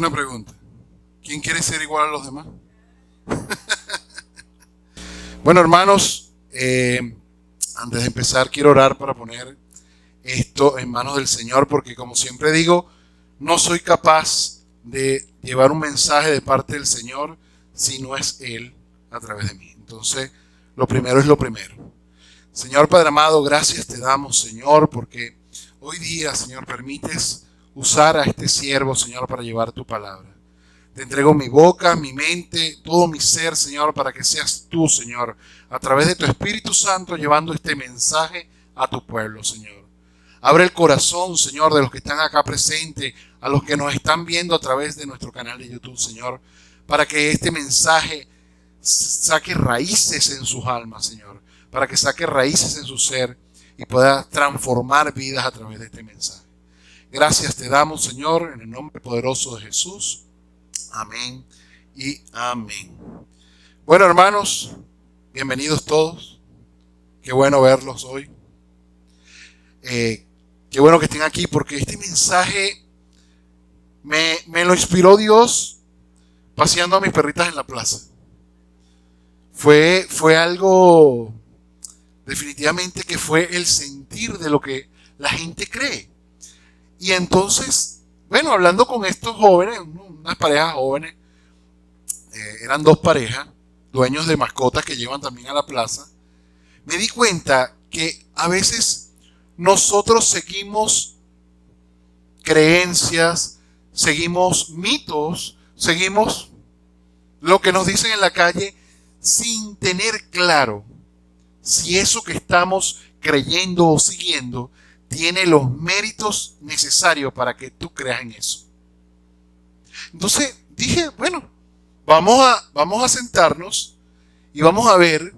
una pregunta. ¿Quién quiere ser igual a los demás? Bueno, hermanos, antes de empezar quiero orar para poner esto en manos del Señor, porque como siempre digo, no soy capaz de llevar un mensaje de parte del Señor si no es Él a través de mí. Entonces, lo primero es lo primero. Señor Padre amado, gracias te damos, Señor, porque hoy día, Señor, permites usar a este siervo, Señor, para llevar tu palabra. Te entrego mi boca, mi mente, todo mi ser, Señor, para que seas tú, Señor, a través de tu Espíritu Santo, llevando este mensaje a tu pueblo, Señor. Abre el corazón, Señor, de los que están acá presentes, a los que nos están viendo a través de nuestro canal de YouTube, Señor, para que este mensaje saque raíces en sus almas, Señor, para que saque raíces en su ser y pueda transformar vidas a través de este mensaje. Gracias te damos, Señor, en el nombre poderoso de Jesús. Amén y amén. Bueno, hermanos, bienvenidos todos. Qué bueno verlos hoy. Qué bueno que estén aquí, porque este mensaje me lo inspiró Dios paseando a mis perritas en la plaza. Fue algo, definitivamente, que fue el sentir de lo que la gente cree. Y entonces, bueno, hablando con estos jóvenes, unas parejas jóvenes, eran dos parejas, dueños de mascotas que llevan también a la plaza, me di cuenta que a veces nosotros seguimos creencias, seguimos mitos, seguimos lo que nos dicen en la calle sin tener claro si eso que estamos creyendo o siguiendo tiene los méritos necesarios para que tú creas en eso. Entonces dije, bueno, vamos a sentarnos y vamos a ver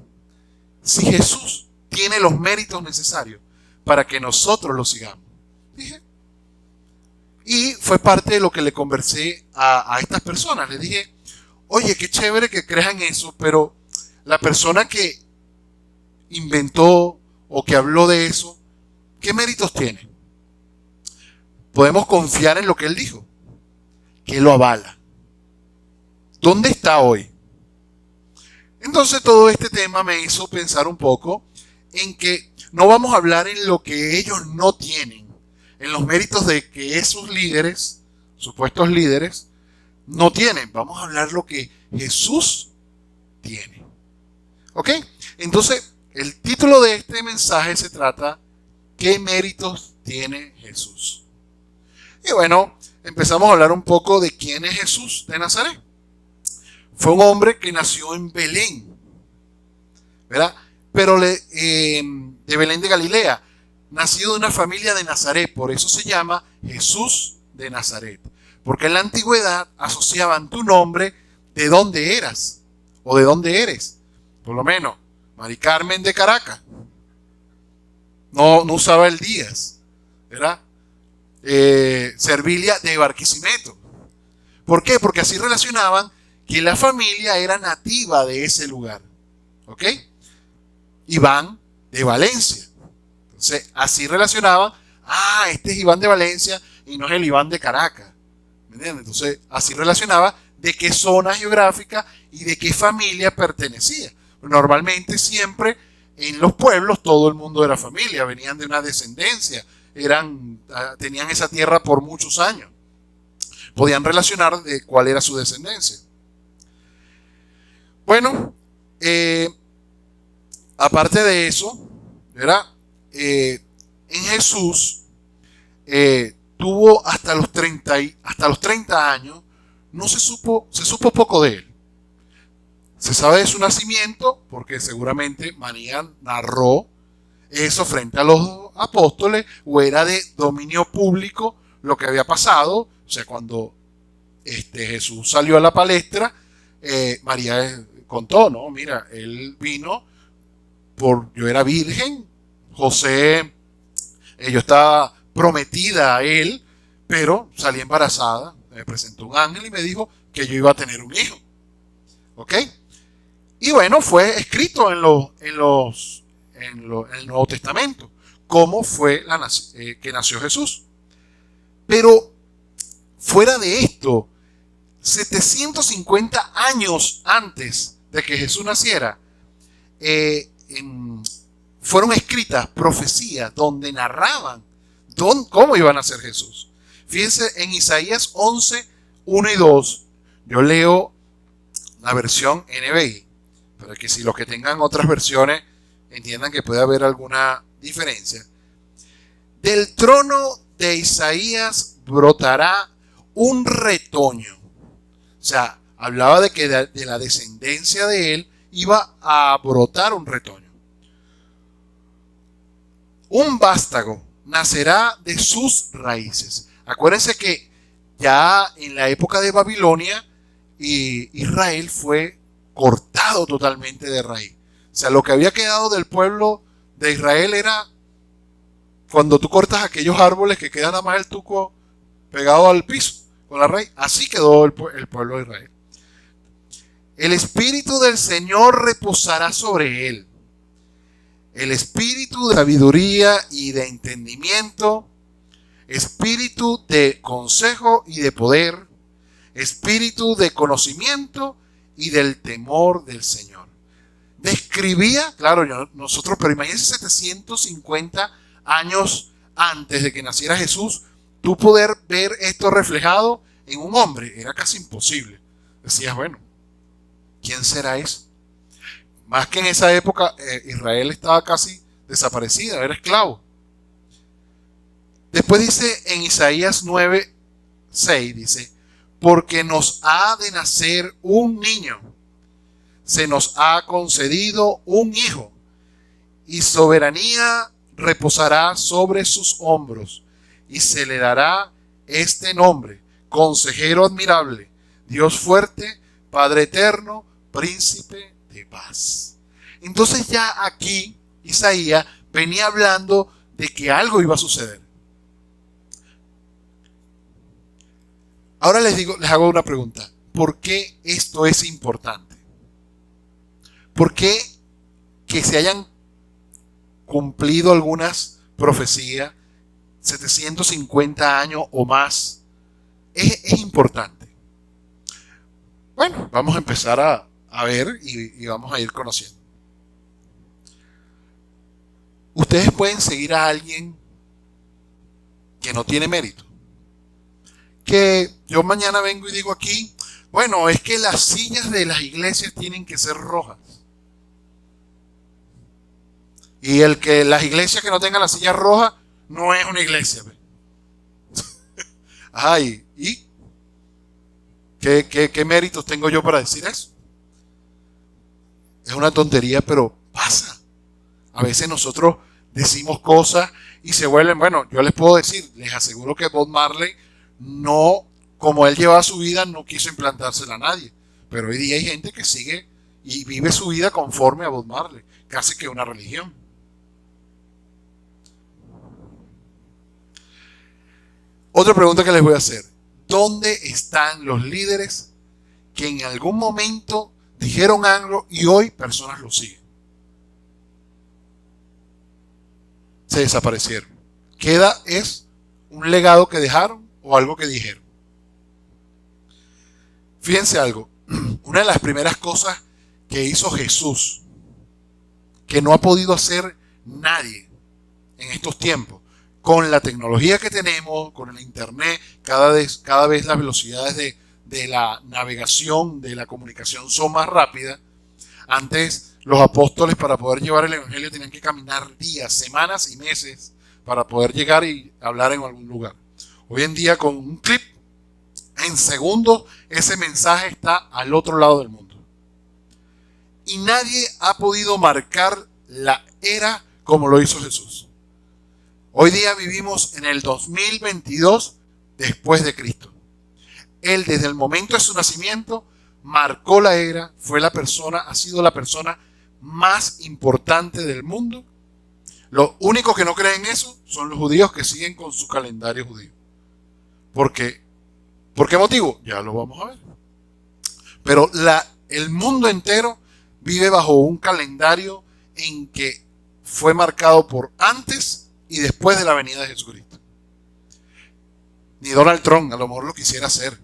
si Jesús tiene los méritos necesarios para que nosotros lo sigamos. Dije, y fue parte de lo que le conversé a estas personas. Les dije, oye, qué chévere que crean eso, pero la persona que inventó o que habló de eso, ¿qué méritos tiene? Podemos confiar en lo que él dijo, que él lo avala. ¿Dónde está hoy? Entonces todo este tema me hizo pensar un poco en que no vamos a hablar en lo que ellos no tienen, en los méritos de que esos líderes, supuestos líderes, no tienen. Vamos a hablar lo que Jesús tiene. ¿Ok? Entonces, el título de este mensaje se trata: ¿qué méritos tiene Jesús? Y bueno, empezamos a hablar un poco de quién es Jesús de Nazaret. Fue un hombre que nació en Belén, ¿verdad? Pero de Belén de Galilea, nacido de una familia de Nazaret. Por eso se llama Jesús de Nazaret. Porque en la antigüedad asociaban tu nombre de dónde eras o de dónde eres. Por lo menos, Mari Carmen de Caracas. No usaba el Díaz, ¿verdad? Servilia de Barquisimeto. ¿Por qué? Porque así relacionaban que la familia era nativa de ese lugar. ¿Ok? Iván de Valencia. Entonces, así relacionaban, este es Iván de Valencia y no es el Iván de Caracas. ¿Me entiendes? Entonces, así relacionaba de qué zona geográfica y de qué familia pertenecía. Normalmente siempre en los pueblos todo el mundo era familia, venían de una descendencia, tenían esa tierra por muchos años. Podían relacionar de cuál era su descendencia. Bueno, aparte de eso, ¿verdad? En Jesús tuvo hasta los 30 años, no se supo poco de él. Se sabe de su nacimiento porque seguramente María narró eso frente a los apóstoles, o era de dominio público lo que había pasado. O sea, cuando Jesús salió a la palestra, María contó, ¿no? Mira, él vino yo era virgen, José, yo estaba prometida a él, pero salí embarazada. Me presentó un ángel y me dijo que yo iba a tener un hijo. ¿Ok? Y bueno, fue escrito en el Nuevo Testamento cómo fue que nació Jesús. Pero fuera de esto, 750 años antes de que Jesús naciera, fueron escritas profecías donde narraban cómo iba a nacer Jesús. Fíjense en Isaías 11, 1 y 2. Yo leo la versión NBI, para que si los que tengan otras versiones entiendan que puede haber alguna diferencia. Del trono de Isaías brotará un retoño. O sea, hablaba de que de la descendencia de él iba a brotar un retoño. Un vástago nacerá de sus raíces. Acuérdense que ya en la época de Babilonia, Israel fue cortado totalmente de raíz. O sea, lo que había quedado del pueblo de Israel era cuando tú cortas aquellos árboles que queda nada más el tuco pegado al piso con la raíz. Así quedó el pueblo de Israel. El espíritu del Señor reposará sobre él. El espíritu de sabiduría y de entendimiento, espíritu de consejo y de poder, espíritu de conocimiento y del temor del Señor. Describía, claro, nosotros, pero imagínense 750 años antes de que naciera Jesús, tú poder ver esto reflejado en un hombre, era casi imposible. Decías, bueno, ¿quién será eso? Más que en esa época Israel estaba casi desaparecida, era esclavo. Después dice en Isaías 9, 6, dice, porque nos ha de nacer un niño, se nos ha concedido un hijo, y soberanía reposará sobre sus hombros, y se le dará este nombre, Consejero admirable, Dios fuerte, Padre eterno, Príncipe de paz. Entonces ya aquí Isaías venía hablando de que algo iba a suceder. Ahora les hago una pregunta. ¿Por qué esto es importante? ¿Por qué que se hayan cumplido algunas profecías 750 años o más es importante? Bueno, vamos a empezar a ver y vamos a ir conociendo. Ustedes pueden seguir a alguien que no tiene mérito. Que yo mañana vengo y digo aquí, bueno, es que las sillas de las iglesias tienen que ser rojas. Y las iglesias que no tengan las sillas rojas no es una iglesia. Ay, ¿y qué méritos tengo yo para decir eso? Es una tontería, pero pasa. A veces nosotros decimos cosas y se vuelven, bueno, yo les puedo decir, les aseguro que Bob Marley no, como él llevaba su vida, no quiso implantársela a nadie. Pero hoy día hay gente que sigue y vive su vida conforme a Bob Marley, casi que una religión. Otra pregunta que les voy a hacer. ¿Dónde están los líderes que en algún momento dijeron algo y hoy personas lo siguen? Se desaparecieron. Queda es un legado que dejaron o algo que dijeron. Fíjense algo. Una de las primeras cosas que hizo Jesús, que no ha podido hacer nadie en estos tiempos, con la tecnología que tenemos, con el internet, cada vez las velocidades de la navegación, de la comunicación son más rápidas. Antes los apóstoles, para poder llevar el evangelio, tenían que caminar días, semanas y meses para poder llegar y hablar en algún lugar. Hoy en día, con un clip, en segundos, ese mensaje está al otro lado del mundo. Y nadie ha podido marcar la era como lo hizo Jesús. Hoy día vivimos en el 2022 después de Cristo. Él, desde el momento de su nacimiento, marcó la era, ha sido la persona más importante del mundo. Los únicos que no creen eso son los judíos que siguen con su calendario judío. ¿Por qué motivo? Ya lo vamos a ver. Pero el mundo entero vive bajo un calendario en que fue marcado por antes y después de la venida de Jesucristo. Ni Donald Trump a lo mejor lo quisiera hacer,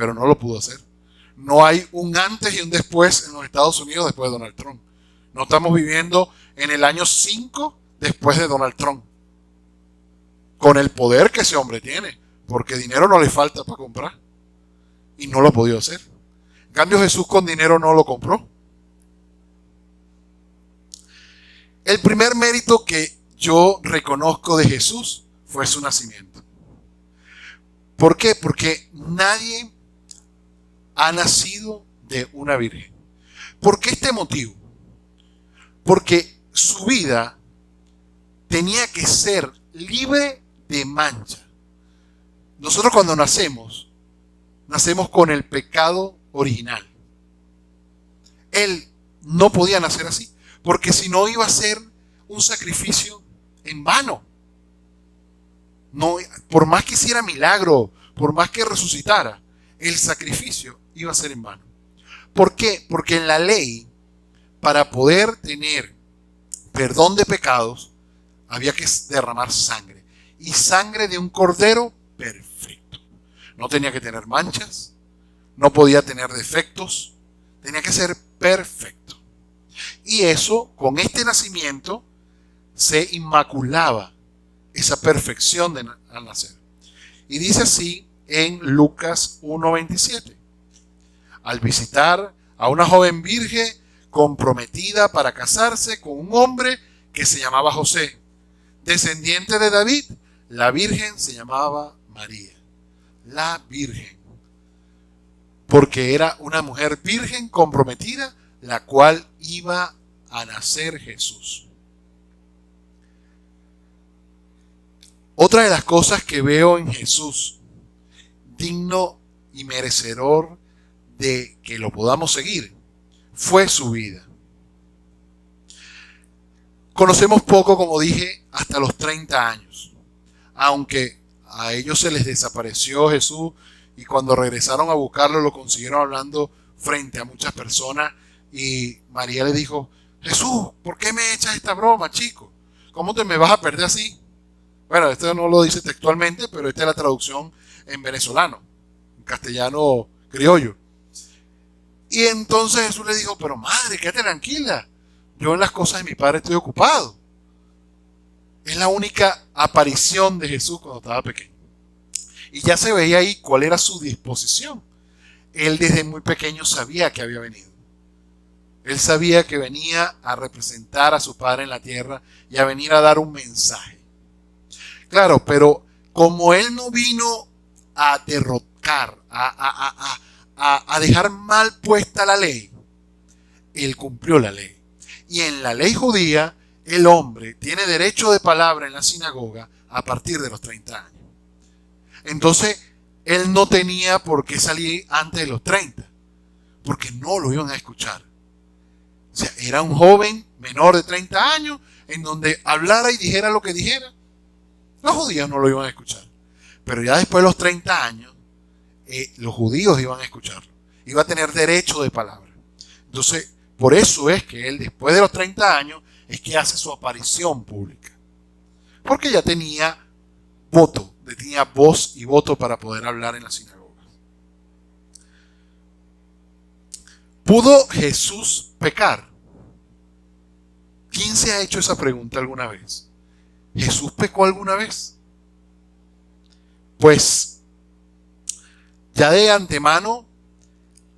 pero no lo pudo hacer. No hay un antes y un después en los Estados Unidos después de Donald Trump. No estamos viviendo en el año 5 después de Donald Trump. Con el poder que ese hombre tiene, porque dinero no le falta para comprar. Y no lo ha podido hacer. En cambio, Jesús con dinero no lo compró. El primer mérito que yo reconozco de Jesús fue su nacimiento. ¿Por qué? Porque nadie ha nacido de una virgen. ¿Por qué este motivo? Porque su vida tenía que ser libre de mancha. Nosotros cuando nacemos con el pecado original. Él no podía nacer así, porque si no iba a ser un sacrificio en vano. No, por más que hiciera milagro, por más que resucitara, el sacrificio iba a ser en vano. ¿Por qué? Porque en la ley, para poder tener perdón de pecados, había que derramar sangre. Y sangre de un cordero perfecto. No tenía que tener manchas, no podía tener defectos, tenía que ser perfecto. Y eso, con este nacimiento, se inmaculaba esa perfección al nacer. Y dice así en Lucas 1:27. Al visitar a una joven virgen comprometida para casarse con un hombre que se llamaba José, descendiente de David, la virgen se llamaba María. La virgen. Porque era una mujer virgen comprometida, la cual iba a nacer Jesús. Otra de las cosas que veo en Jesús, digno y merecedor de que lo podamos seguir, fue su vida. Conocemos poco, como dije, hasta los 30 años. Aunque a ellos se les desapareció Jesús y cuando regresaron a buscarlo lo consiguieron hablando frente a muchas personas y María le dijo: Jesús, ¿por qué me echas esta broma, chico? ¿Cómo te me vas a perder así? Bueno, esto no lo dice textualmente, pero esta es la traducción en venezolano, en castellano criollo. Y entonces Jesús le dijo: pero madre, quédate tranquila, yo en las cosas de mi padre estoy ocupado. Es la única aparición de Jesús cuando estaba pequeño. Y ya se veía ahí cuál era su disposición. Él desde muy pequeño sabía que había venido. Él sabía que venía a representar a su padre en la tierra y a venir a dar un mensaje. Claro, pero como él no vino a derrocar, a dejar mal puesta la ley, él cumplió la ley. Y en la ley judía, el hombre tiene derecho de palabra en la sinagoga a partir de los 30 años. Entonces, él no tenía por qué salir antes de los 30, porque no lo iban a escuchar. O sea, era un joven menor de 30 años, en donde hablara y dijera lo que dijera. Los judíos no lo iban a escuchar. Pero ya después de los 30 años, los judíos iban a escucharlo. Iba a tener derecho de palabra. Entonces, por eso es que él, después de los 30 años, es que hace su aparición pública. Porque ya tenía voto, tenía voz y voto para poder hablar en la sinagoga. ¿Pudo Jesús pecar? ¿Quién se ha hecho esa pregunta alguna vez? ¿Jesús pecó alguna vez? Pues ya de antemano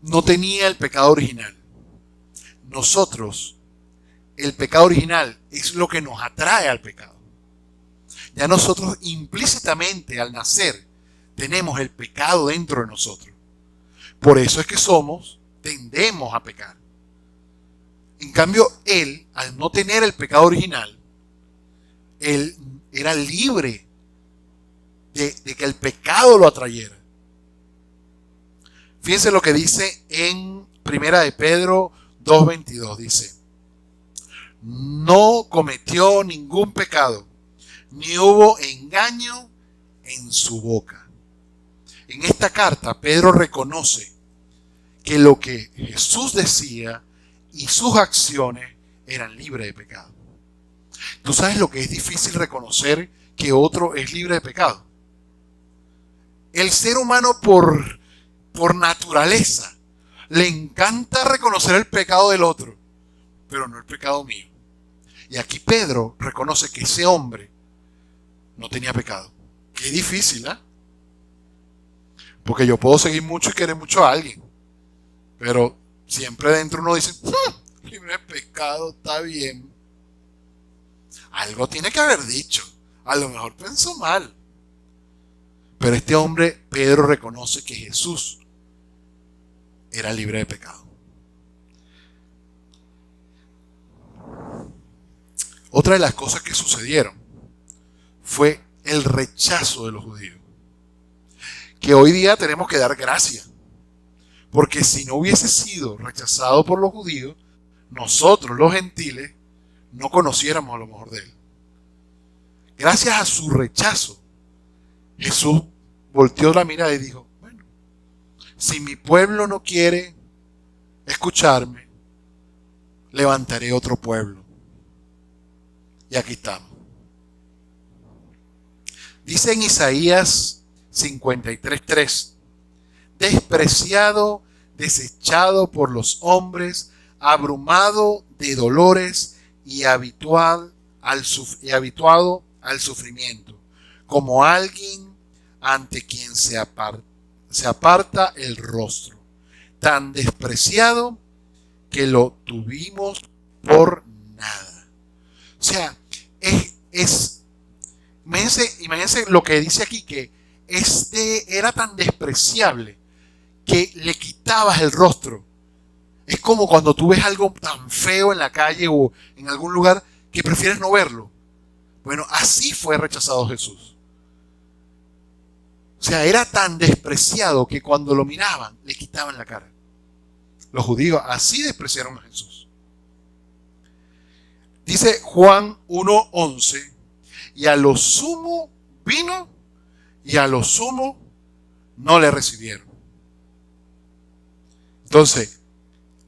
no tenía el pecado original. Nosotros, el pecado original es lo que nos atrae al pecado. Ya nosotros implícitamente al nacer tenemos el pecado dentro de nosotros. Por eso es que tendemos a pecar. En cambio, él, al no tener el pecado original, él era libre de que el pecado lo atrayera. Fíjense lo que dice en Primera de Pedro 2:22. Dice: no cometió ningún pecado, ni hubo engaño en su boca. En esta carta, Pedro reconoce que lo que Jesús decía y sus acciones eran libres de pecado. ¿Tú sabes lo que es difícil reconocer que otro es libre de pecado? El ser humano, por por naturaleza, le encanta reconocer el pecado del otro, pero no el pecado mío. Y aquí Pedro reconoce que ese hombre no tenía pecado. Qué difícil, ¿eh? Porque yo puedo seguir mucho y querer mucho a alguien, pero siempre dentro uno dice, libre de pecado, está bien. Algo tiene que haber dicho. A lo mejor pensó mal. Pero este hombre, Pedro, reconoce que Jesús era libre de pecado. Otra de las cosas que sucedieron fue el rechazo de los judíos. Que hoy día tenemos que dar gracias. Porque si no hubiese sido rechazado por los judíos, nosotros, los gentiles, no conociéramos a lo mejor de él. Gracias a su rechazo, Jesús volteó la mirada y dijo, bueno, si mi pueblo no quiere escucharme, levantaré otro pueblo. Y aquí estamos. Dice en Isaías 53:3, despreciado, desechado por los hombres, abrumado de dolores y habituado al sufrimiento, como alguien ante quien se aparta el rostro, tan despreciado que lo tuvimos por nada. O sea, imagínense lo que dice aquí, que era tan despreciable que le quitabas el rostro. Es como cuando tú ves algo tan feo en la calle o en algún lugar que prefieres no verlo. Bueno, así fue rechazado Jesús. O sea, era tan despreciado que cuando lo miraban, le quitaban la cara. Los judíos así despreciaron a Jesús. Dice Juan 1:11, y a lo sumo vino y a lo sumo no le recibieron. Entonces,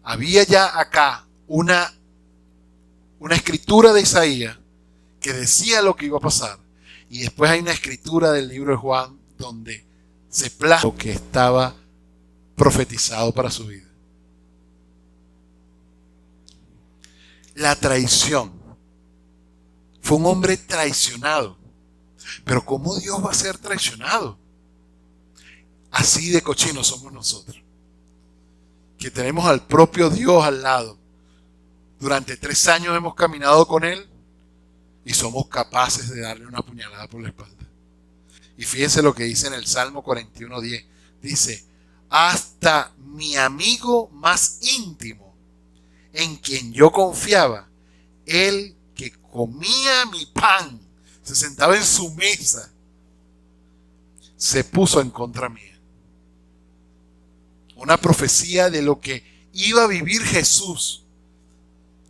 había ya acá una escritura de Isaías que decía lo que iba a pasar. Y después hay una escritura del libro de Juan donde se plasma lo que estaba profetizado para su vida. La traición. Fue un hombre traicionado. Pero ¿cómo Dios va a ser traicionado? Así de cochinos somos nosotros, que tenemos al propio Dios al lado. Durante 3 años hemos caminado con Él y somos capaces de darle una puñalada por la espalda. Y fíjense lo que dice en el Salmo 41:10. Dice, hasta mi amigo más íntimo, en quien yo confiaba, el que comía mi pan, se sentaba en su mesa, se puso en contra mía. Una profecía de lo que iba a vivir Jesús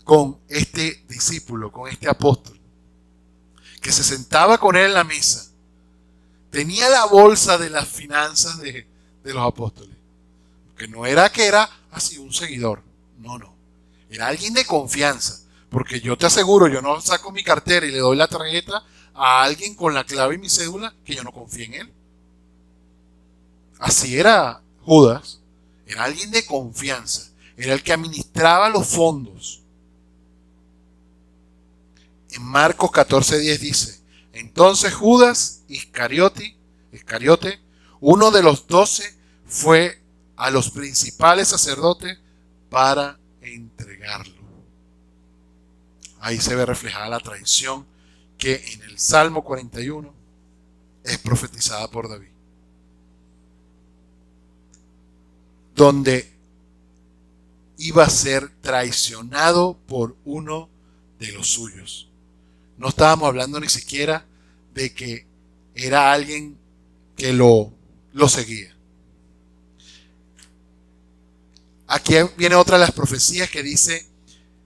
con este discípulo, con este apóstol, que se sentaba con él en la mesa. Tenía la bolsa de las finanzas de los apóstoles. Que no era que era así un seguidor. No. Era alguien de confianza. Porque yo te aseguro, yo no saco mi cartera y le doy la tarjeta a alguien con la clave y mi cédula que yo no confíe en él. Así era Judas. Era alguien de confianza. Era el que administraba los fondos. En Marcos 14:10 dice, entonces Judas Iscariote, uno de los 12, fue a los principales sacerdotes para entregarlo. Ahí se ve reflejada la traición que en el Salmo 41 es profetizada por David. Donde iba a ser traicionado por uno de los suyos. No estábamos hablando ni siquiera de que era alguien que lo seguía. Aquí viene otra de las profecías que dice,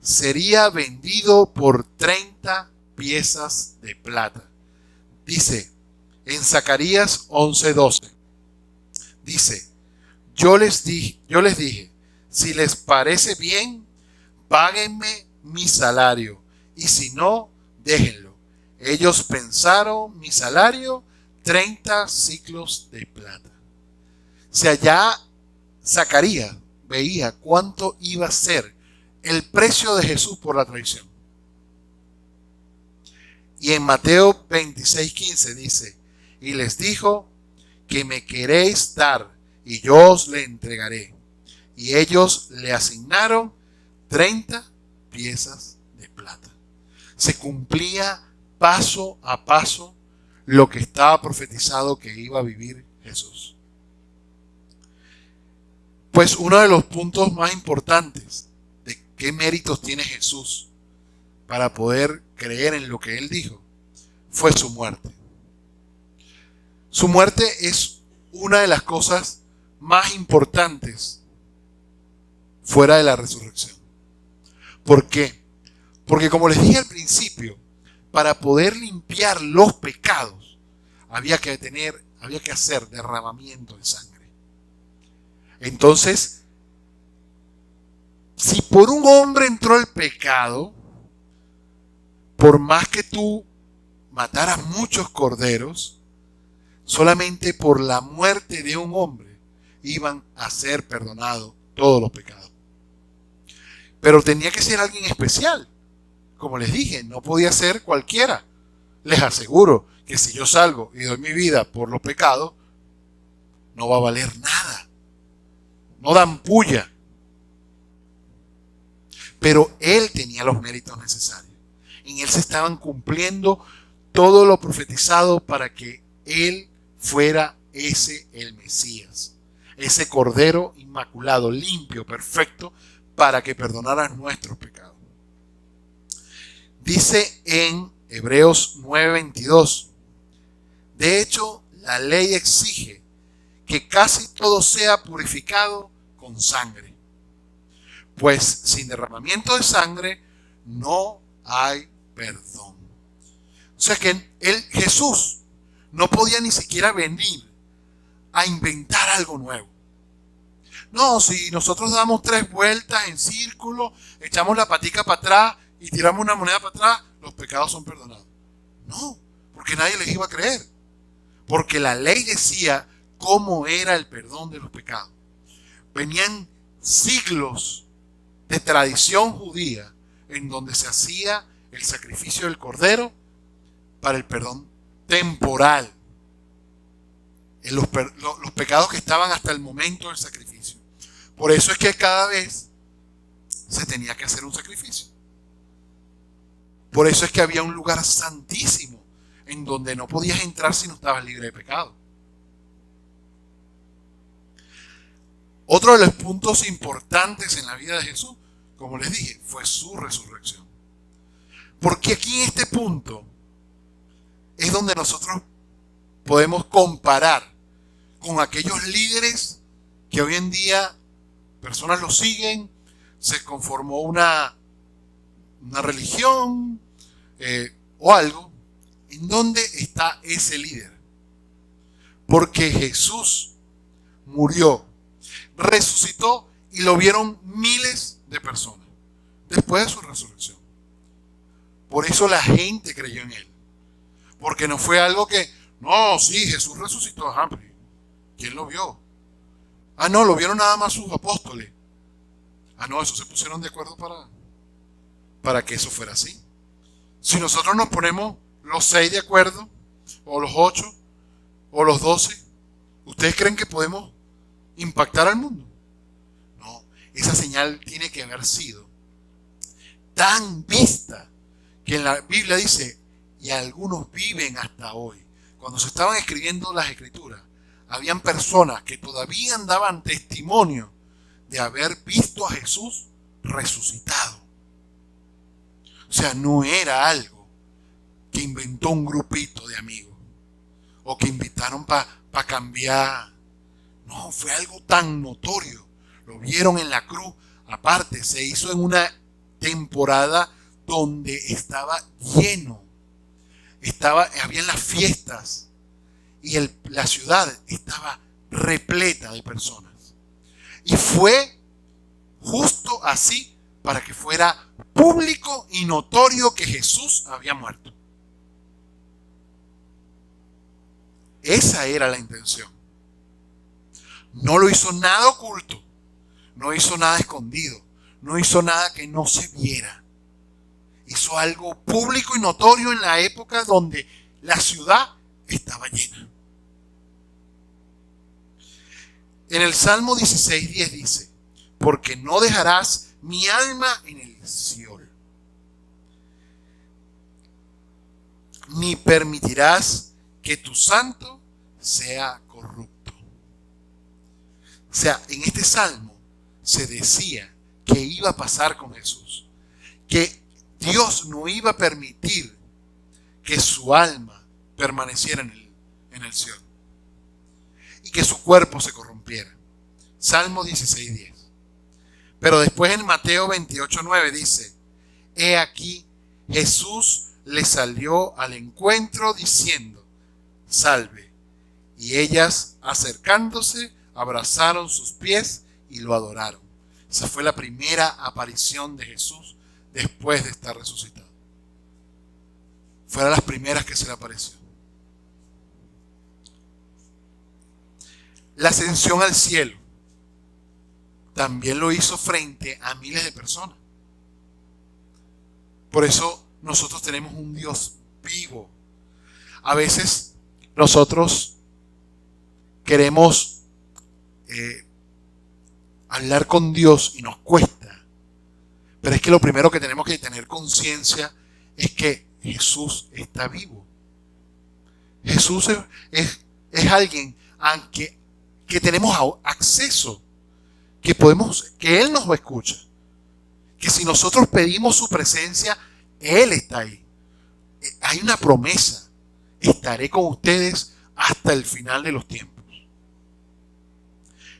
sería vendido por 30 piezas de plata. Dice en Zacarías 11:12, dice, yo les dije, si les parece bien, páguenme mi salario, y si no, déjenlo. Ellos pensaron mi salario, 30 siclos de plata. O sea, ya Zacarías veía cuánto iba a ser el precio de Jesús por la traición. Y en Mateo 26:15 dice, y les dijo que me queréis dar y yo os le entregaré. Y ellos le asignaron 30 piezas de plata. Se cumplía paso a paso lo que estaba profetizado que iba a vivir Jesús. Pues uno de los puntos más importantes de qué méritos tiene Jesús para poder creer en lo que él dijo fue su muerte. Su muerte es una de las cosas más importantes fuera de la resurrección. ¿Por qué? Porque como les dije al principio, para poder limpiar los pecados había que hacer derramamiento de sangre. Entonces, si por un hombre entró el pecado, por más que tú mataras muchos corderos, solamente por la muerte de un hombre iban a ser perdonados todos los pecados. Pero tenía que ser alguien especial. Como les dije, no podía ser cualquiera. Les aseguro que si yo salgo y doy mi vida por los pecados, no va a valer nada. No dan puya. Pero él tenía los méritos necesarios. En él se estaban cumpliendo todo lo profetizado para que él fuera el Mesías. Ese Cordero inmaculado, limpio, perfecto, para que perdonara nuestros pecados. Dice en Hebreos 9:22, de hecho, la ley exige que casi todo sea purificado con sangre, pues sin derramamiento de sangre no hay perdón. O sea que Jesús no podía ni siquiera venir a inventar algo nuevo. No, si nosotros damos 3 vueltas en círculo, echamos la patica para atrás y tiramos una moneda para atrás, los pecados son perdonados. No, porque nadie les iba a creer. Porque la ley decía cómo era el perdón de los pecados. Venían siglos de tradición judía en donde se hacía el sacrificio del cordero para el perdón temporal. En los pecados que estaban hasta el momento del sacrificio. Por eso es que cada vez se tenía que hacer un sacrificio. Por eso es que había un lugar santísimo en donde no podías entrar si no estabas libre de pecado. Otro de los puntos importantes en la vida de Jesús, como les dije, fue su resurrección. Porque aquí en este punto es donde nosotros podemos comparar con aquellos líderes que hoy en día personas lo siguen, se conformó una religión o algo. ¿En dónde está ese líder? Porque Jesús murió, resucitó y lo vieron miles de personas después de su resurrección. Por eso la gente creyó en él. Porque no fue algo que, no, sí, Jesús resucitó. ¿Quién lo vio? No, lo vieron nada más sus apóstoles. No, eso se pusieron de acuerdo para que eso fuera así. Si nosotros nos ponemos los 6 de acuerdo, o los 8, o los 12, ¿ustedes creen que podemos impactar al mundo? No, esa señal tiene que haber sido tan vista que en la Biblia dice, y algunos viven hasta hoy. Cuando se estaban escribiendo las escrituras, habían personas que todavía daban testimonio de haber visto a Jesús resucitado. O sea, no era algo que inventó un grupito de amigos o que invitaron para cambiar. No, fue algo tan notorio. Lo vieron en la cruz. Aparte, se hizo en una temporada donde estaba lleno. Habían las fiestas y la ciudad estaba repleta de personas. Y fue justo así para que fuera público y notorio que Jesús había muerto. Esa era la intención. No lo hizo nada oculto, no hizo nada escondido, no hizo nada que no se viera. Hizo algo público y notorio en la época donde la ciudad estaba llena. En el Salmo 16:10 dice: porque no dejarás mi alma en el Seol, ni permitirás que tu santo sea corrupto. O sea, en este salmo se decía que iba a pasar con Jesús, que Dios no iba a permitir que su alma permaneciera en el Seol y que su cuerpo se corrompiera. Salmo 16:10. Pero después en Mateo 28:9 dice: he aquí, Jesús le salió al encuentro diciendo: salve. Y ellas, acercándose, abrazaron sus pies y lo adoraron. Esa fue la primera aparición de Jesús después de estar resucitado. Fue de las primeras que se le apareció. La ascensión al cielo también lo hizo frente a miles de personas. Por eso nosotros tenemos un Dios vivo. A veces nosotros queremos hablar con Dios y nos cuesta. Pero es que lo primero que tenemos que tener conciencia es que Jesús está vivo. Jesús es alguien que tenemos acceso, que Él nos escucha. Que si nosotros pedimos su presencia, Él está ahí. Hay una promesa: estaré con ustedes hasta el final de los tiempos.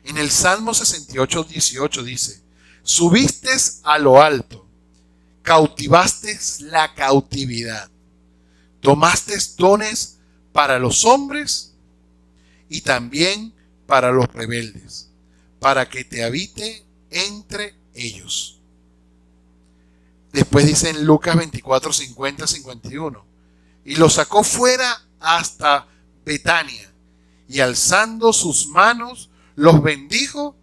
En el Salmo 68:18 dice: subiste a lo alto, cautivaste la cautividad, tomaste dones para los hombres y también para los rebeldes, para que te habite entre ellos. Después dice en Lucas 24:50-51: y lo sacó fuera hasta Betania, y alzando sus manos los bendijo,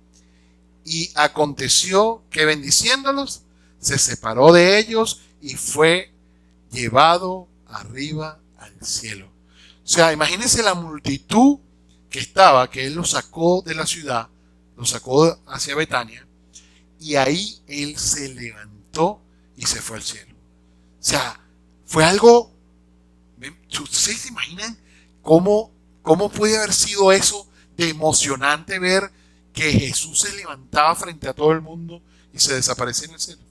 y aconteció que bendiciéndolos se separó de ellos y fue llevado arriba al cielo. O sea, imagínense la multitud que estaba, que Él lo sacó de la ciudad, lo sacó hacia Betania, y ahí Él se levantó y se fue al cielo. O sea, fue algo. ¿Ustedes se imaginan cómo puede haber sido eso de emocionante, ver que Jesús se levantaba frente a todo el mundo y se desaparecía en el cielo?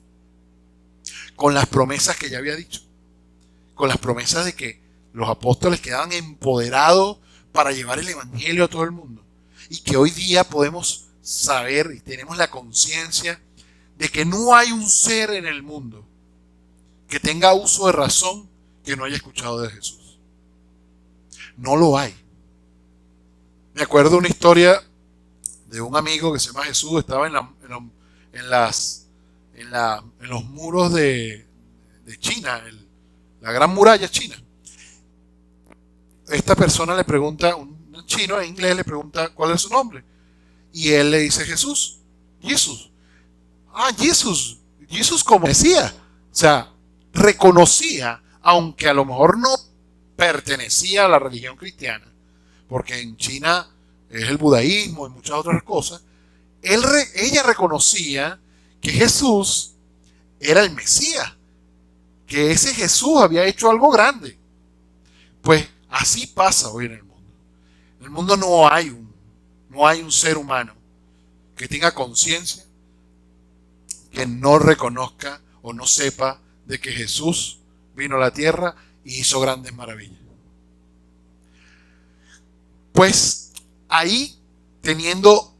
Con las promesas que ya había dicho, con las promesas de que los apóstoles quedaban empoderados para llevar el evangelio a todo el mundo, y que hoy día podemos saber y tenemos la conciencia de que no hay un ser en el mundo que tenga uso de razón que no haya escuchado de Jesús. No lo hay. Me acuerdo una historia de un amigo que se llama Jesús. Estaba en los muros de China, la gran muralla china. Esta persona le pregunta, un chino en inglés le pregunta cuál es su nombre, y él le dice Jesús. Jesús. Jesús como decía. O sea, reconocía, aunque a lo mejor no pertenecía a la religión cristiana, porque en China es el budaísmo y muchas otras cosas. Ella reconocía que Jesús era el Mesías, que ese Jesús había hecho algo grande. Pues así pasa hoy en el mundo. En el mundo no hay un ser humano que tenga conciencia, que no reconozca o no sepa de que Jesús vino a la tierra y hizo grandes maravillas. Pues ahí, teniendo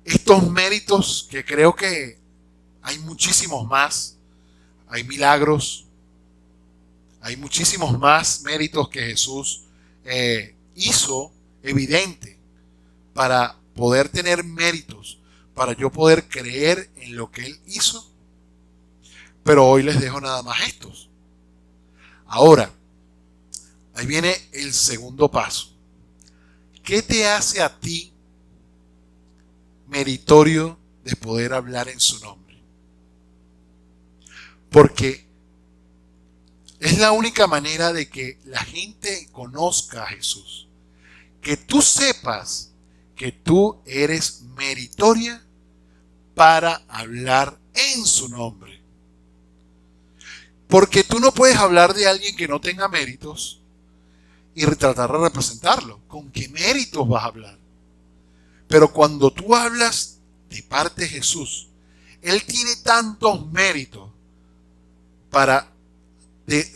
estos méritos, que creo que hay muchísimos más, hay milagros, hay muchísimos más méritos que Jesús hizo evidente para poder tener méritos, para yo poder creer en lo que Él hizo. Pero hoy les dejo nada más estos. Ahora, ahí viene el segundo paso. ¿Qué te hace a ti meritorio de poder hablar en su nombre. Porque es la única manera de que la gente conozca a Jesús. Que tú sepas que tú eres meritoria para hablar en su nombre. Porque tú no puedes hablar de alguien que no tenga méritos y tratar de representarlo. ¿Con qué méritos vas a hablar? Pero cuando tú hablas de parte de Jesús, Él tiene tantos méritos para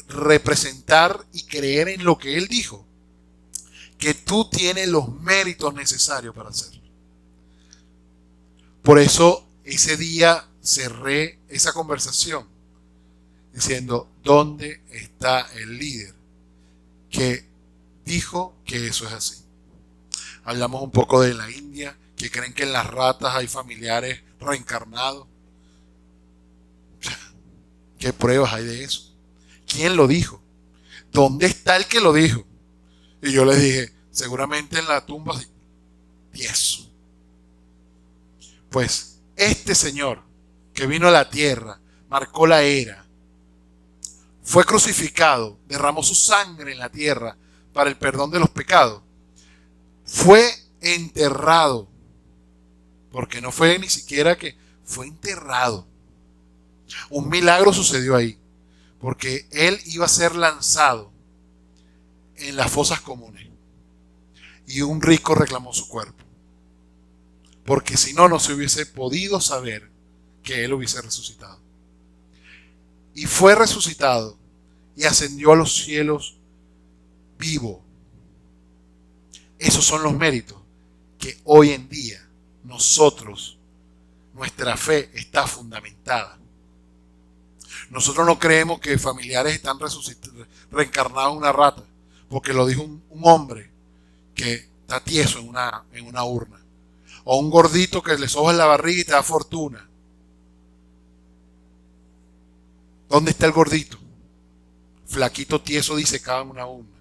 representar y creer en lo que Él dijo, que tú tienes los méritos necesarios para hacerlo. Por eso ese día cerré esa conversación diciendo, ¿dónde está el líder que dijo que eso es así? Hablamos un poco de la India, que creen que en las ratas hay familiares reencarnados. ¿Qué pruebas hay de eso? ¿Quién lo dijo? ¿Dónde está el que lo dijo? Y yo les dije, seguramente en la tumba tieso. Pues este Señor que vino a la tierra, marcó la era, fue crucificado, derramó su sangre en la tierra para el perdón de los pecados, fue enterrado, porque no fue ni siquiera que fue enterrado. Un milagro sucedió ahí, porque Él iba a ser lanzado en las fosas comunes y un rico reclamó su cuerpo, porque si no, no se hubiese podido saber que Él hubiese resucitado. Y fue resucitado y ascendió a los cielos vivo. Esos son los méritos que hoy en día nosotros, nuestra fe está fundamentada. Nosotros no creemos que familiares están reencarnados en una rata, porque lo dijo un hombre que está tieso en una urna, o un gordito que le soba en la barriga y te da fortuna. ¿Dónde está el gordito? Flaquito, tieso, disecado en una urna.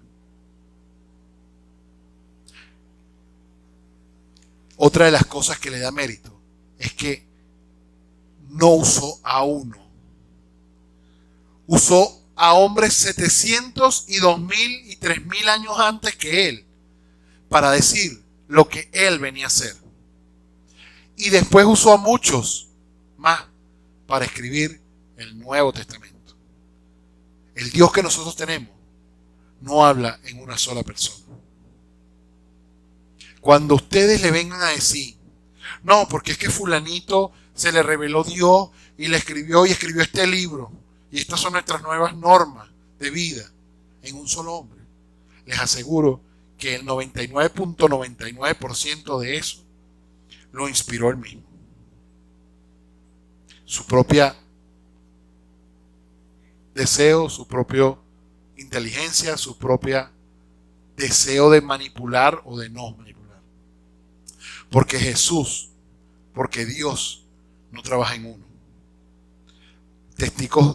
Otra de las cosas que le da mérito es que no usó a uno. Usó a hombres 700 y 2000 y 3000 años antes que él para decir lo que él venía a hacer. Y después usó a muchos más para escribir el Nuevo Testamento. El Dios que nosotros tenemos no habla en una sola persona. Cuando ustedes le vengan a decir, no, porque es que fulanito se le reveló Dios y le escribió este libro y estas son nuestras nuevas normas de vida en un solo hombre, les aseguro que el 99.99% de eso lo inspiró él mismo. Su propia deseo, su propia inteligencia, su propia deseo de manipular o de no manipular. Porque Jesús, porque Dios no trabaja en uno.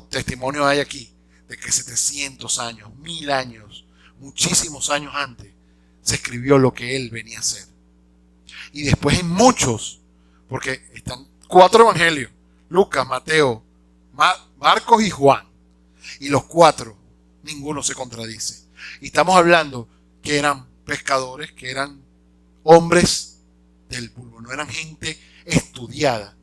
Testimonio hay aquí de que 700 años, 1000 años, muchísimos años antes, se escribió lo que Él venía a hacer. Y después en muchos, porque están 4 evangelios, Lucas, Mateo, Marcos y Juan. Y los 4, ninguno se contradice. Y estamos hablando que eran pescadores, que eran hombres del vulgo, no eran gente estudiada.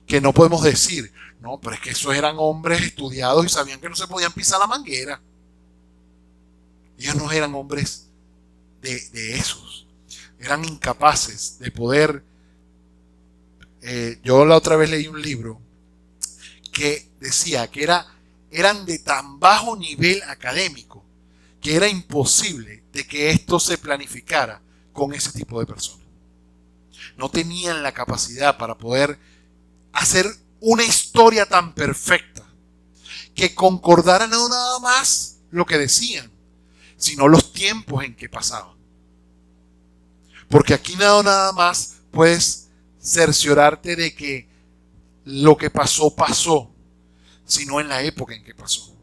Que no podemos decir, no, pero es que esos eran hombres estudiados y sabían que no se podían pisar la manguera. Ellos no eran hombres de esos. Eran incapaces de poder. Yo la otra vez leí un libro que decía que eran de tan bajo nivel académico que era imposible de que esto se planificara con ese tipo de personas. No tenían la capacidad para poder hacer una historia tan perfecta que concordara no nada más lo que decían, sino los tiempos en que pasaban. Porque aquí nada más puedes cerciorarte de que lo que pasó, sino en la época en que pasó.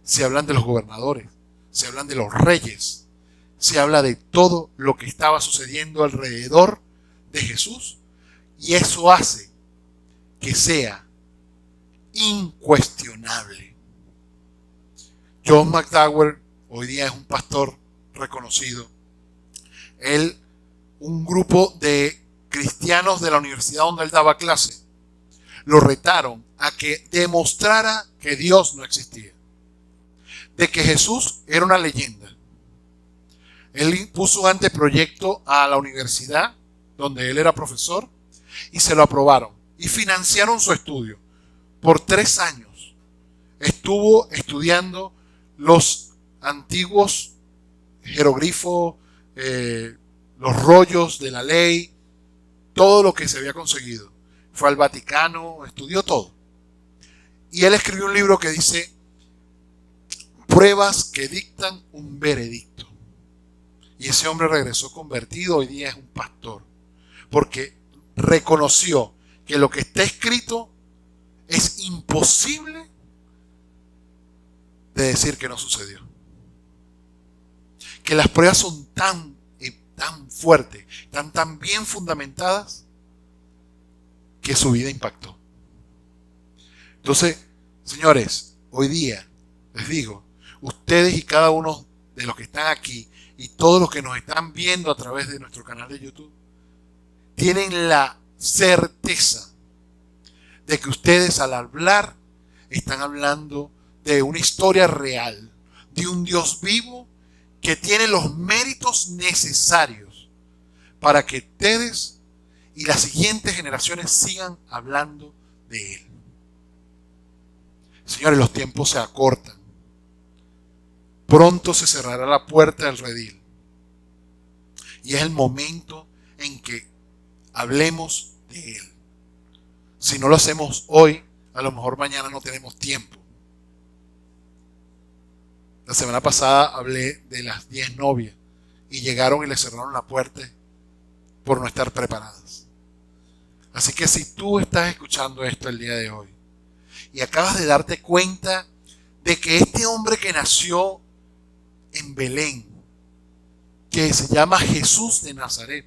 Se hablan de los gobernadores, se hablan de los reyes, se habla de todo lo que estaba sucediendo alrededor de Jesús, Y eso hace que sea incuestionable. John McDowell hoy día es un pastor reconocido. Un grupo de cristianos de la universidad donde él daba clase, lo retaron a que demostrara que Dios no existía, de que Jesús era una leyenda. Él puso un anteproyecto a la universidad donde él era profesor y se lo aprobaron y financiaron su estudio. Por 3 años estuvo estudiando los antiguos jeroglifos, los rollos de la ley, todo lo que se había conseguido. Fue al Vaticano, estudió todo. Y él escribió un libro que dice Pruebas que dictan un veredicto. Y ese hombre regresó convertido, hoy día es un pastor, porque reconoció que lo que está escrito es imposible de decir que no sucedió. Que las pruebas son tan fuertes, tan bien fundamentadas, que su vida impactó. Entonces, señores, hoy día les digo, ustedes y cada uno de los que están aquí y todos los que nos están viendo a través de nuestro canal de YouTube, tienen la certeza de que ustedes al hablar están hablando de una historia real, de un Dios vivo que tiene los méritos necesarios para que ustedes y las siguientes generaciones sigan hablando de Él. Señores, los tiempos se acortan. Pronto se cerrará la puerta del redil. Y es el momento en que hablemos de Él. Si no lo hacemos hoy, a lo mejor mañana no tenemos tiempo. La semana pasada hablé de las 10 novias y llegaron y le cerraron la puerta por no estar preparadas. Así que si tú estás escuchando esto el día de hoy y acabas de darte cuenta de que este hombre que nació en Belén, que se llama Jesús de Nazaret,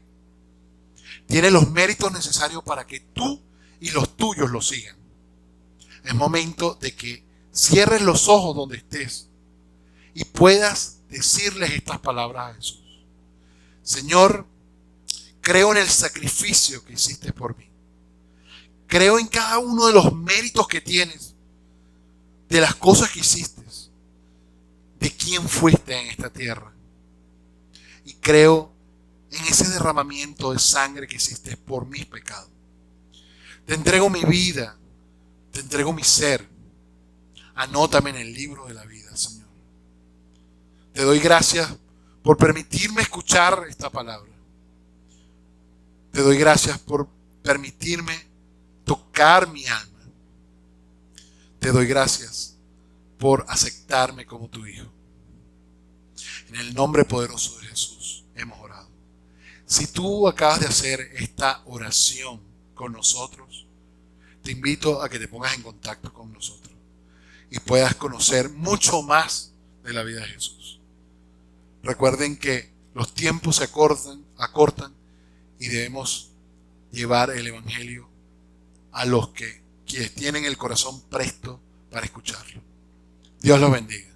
tiene los méritos necesarios para que tú y los tuyos lo sigan, es momento de que cierres los ojos donde estés y puedas decirles estas palabras a Jesús. Señor, creo en el sacrificio que hiciste por mí. Creo en cada uno de los méritos que tienes, de las cosas que hiciste, de quién fuiste en esta tierra. Y creo en ese derramamiento de sangre que hiciste por mis pecados. Te entrego mi vida, te entrego mi ser. Anótame en el libro de la vida, Señor. Te doy gracias por permitirme escuchar esta palabra. Te doy gracias por permitirme tocar mi alma. Te doy gracias por aceptarme como tu hijo. En el nombre poderoso de Jesús hemos orado. Si tú acabas de hacer esta oración con nosotros, te invito a que te pongas en contacto con nosotros y puedas conocer mucho más de la vida de Jesús. Recuerden que los tiempos se acortan y debemos llevar el evangelio a los que quienes tienen el corazón presto para escucharlo. Dios los bendiga.